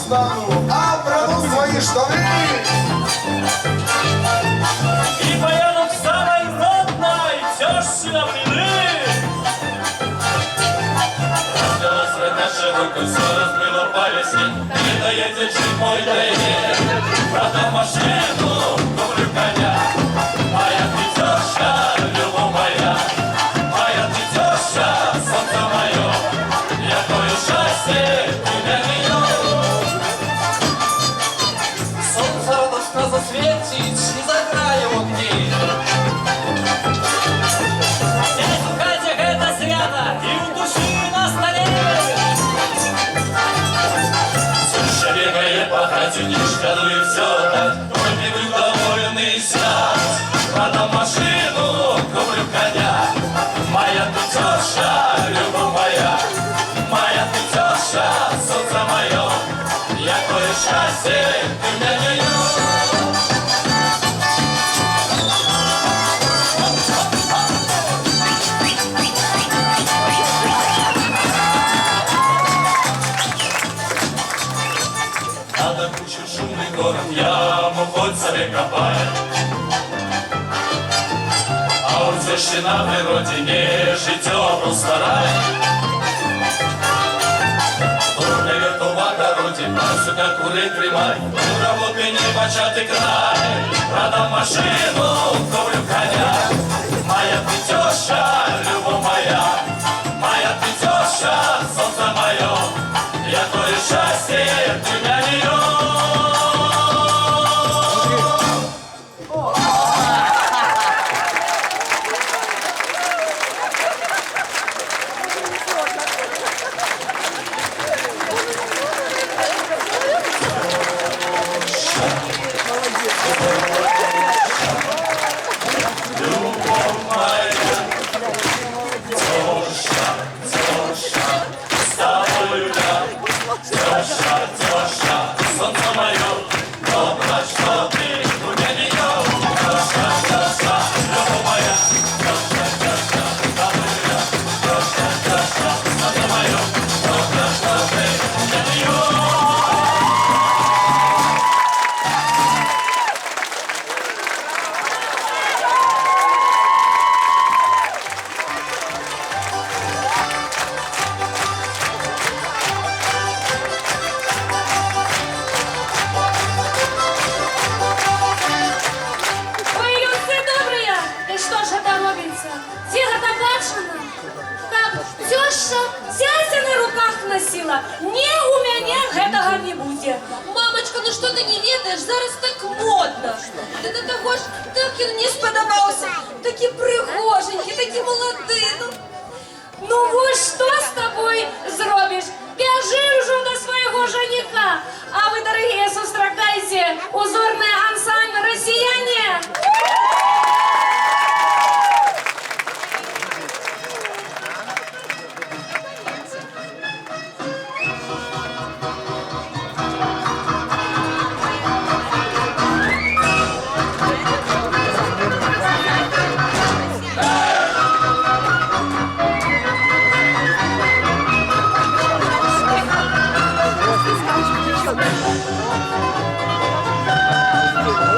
стану, а оберну свої штани. И поеду к самой родной тещи на блины. Разделась родняшая руку, все разбила по весне. Не доедет жить мой доедет. Продам машину, куплю коня. Моя ты теща, любовь моя. Моя ты теща, солнце мое. Я твое счастье, ты для нее. Солнце радостно засветит и заграє в огні. Сядь в хаті, гэта свята, і ў душы на столе. Теща бегае по хаті, не шкадуе все так, только был довольный сядь. Продам машину, куплю коня. Моя ты теща, любовь моя. Моя ты теща, солнце мое. Якое счастье, ты для нее. Надо кучу шумный город, яму хоть себе копай. А у тещи на природе не життя просто рай. Турне готова в огороде, пасука курей тримай. У работы не початый край. Продам машину, куплю коня. Моя ты теща, любовь моя. Моя ты теща, солнце мое. Я твое счастье, ты для нее. Не, у мяне гэтага не будзе. Мамочка, ну что ты не ведаешь? Зараз так модно. Ты до того ж так ён не спадабаўся. Такі прыгоженькі, такі малады. Ну вось што з табой зробіш? Бяжы ўжо да свайго жаніха. А вы, дарагія, сустракайце узорны ансамбль «Расіяне». Thank you.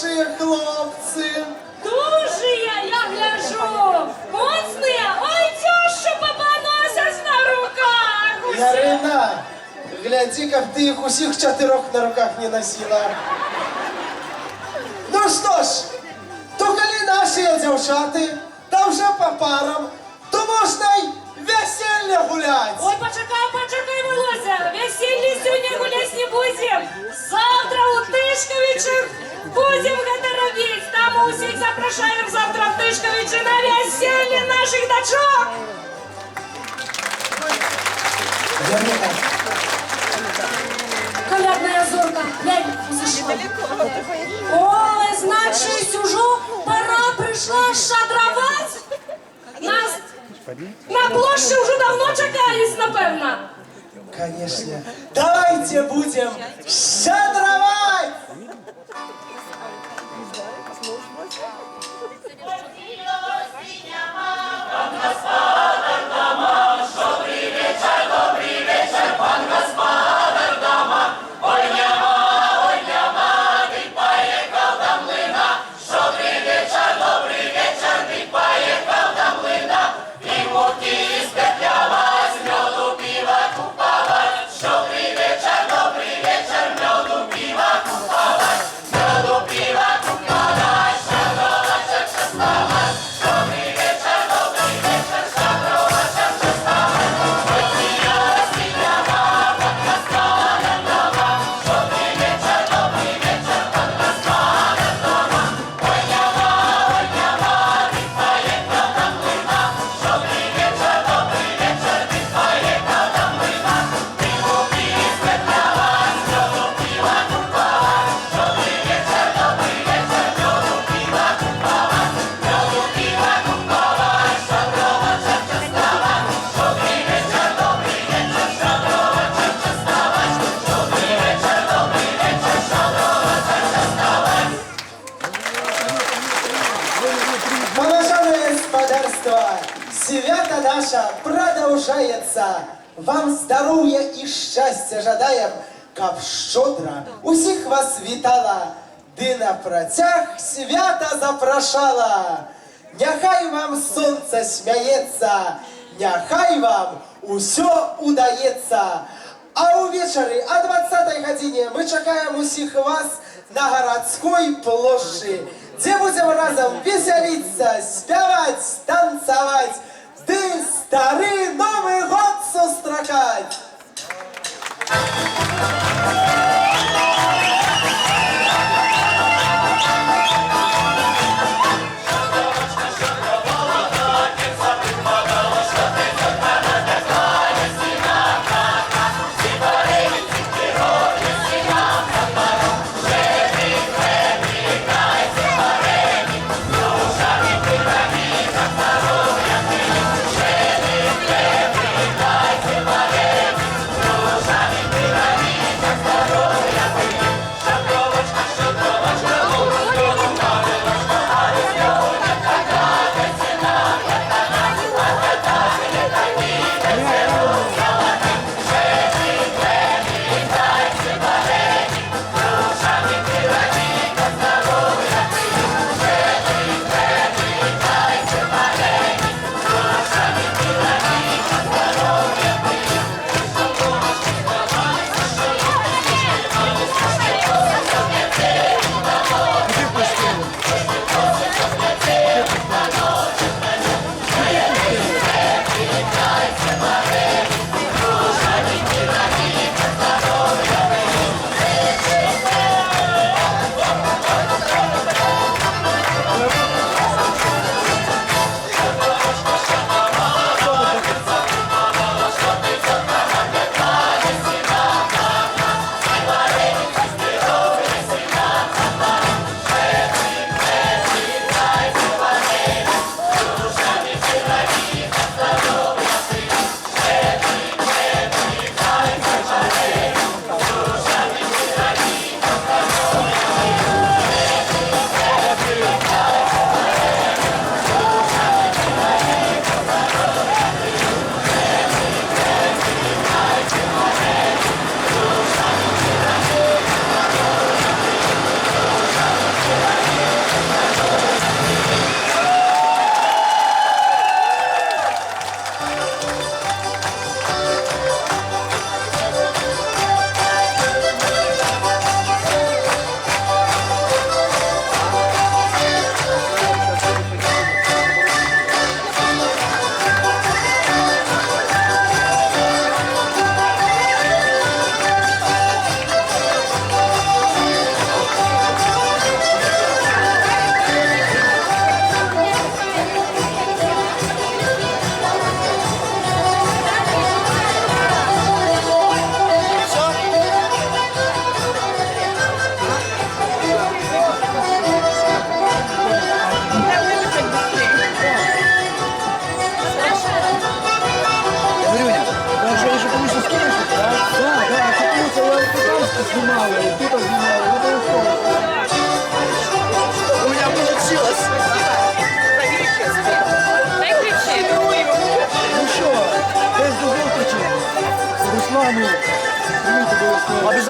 хороші хлопці. Дуже я гляжу. Моцні, ой, теща попоносять на руках. Ярина, гляди, как ты их усіх чотирьох на руках не носила. Ну що ж, то коли наші дівчати, та вже по парам, то можна й весілля гулять. Ой, почекай, Володя, веселье сегодня гулять не будем. Завтра у Тышковичах будем это робить. Там усіх запрошаем завтра в Тышковичи на веселье наших дочок. Ярина, Колядная зорка, глянь, зашла. Ой, значит, уже пора пришла шадровать. Нас на площади уже давно чекались, напевно. конечно. Давайте будем щедровать! Уважаемое господарство, свято наше продолжается. Вам здоров'я і щастя жадаєм, каб щодра усіх вас вітала, ди на протяг свята запрошала. Нехай вам сонце сміється, нехай вам усьо удається. А увечері о 20-й годині ми чекаємо усіх вас на городській площі, де будемо разом веселитися, співати, танцювати, де старий Новий год зустрічати. знімали, тут знімали, обов'язково. У меня получилось. Ну що, десь до зустрічі. Руслану, привіт обов'язково.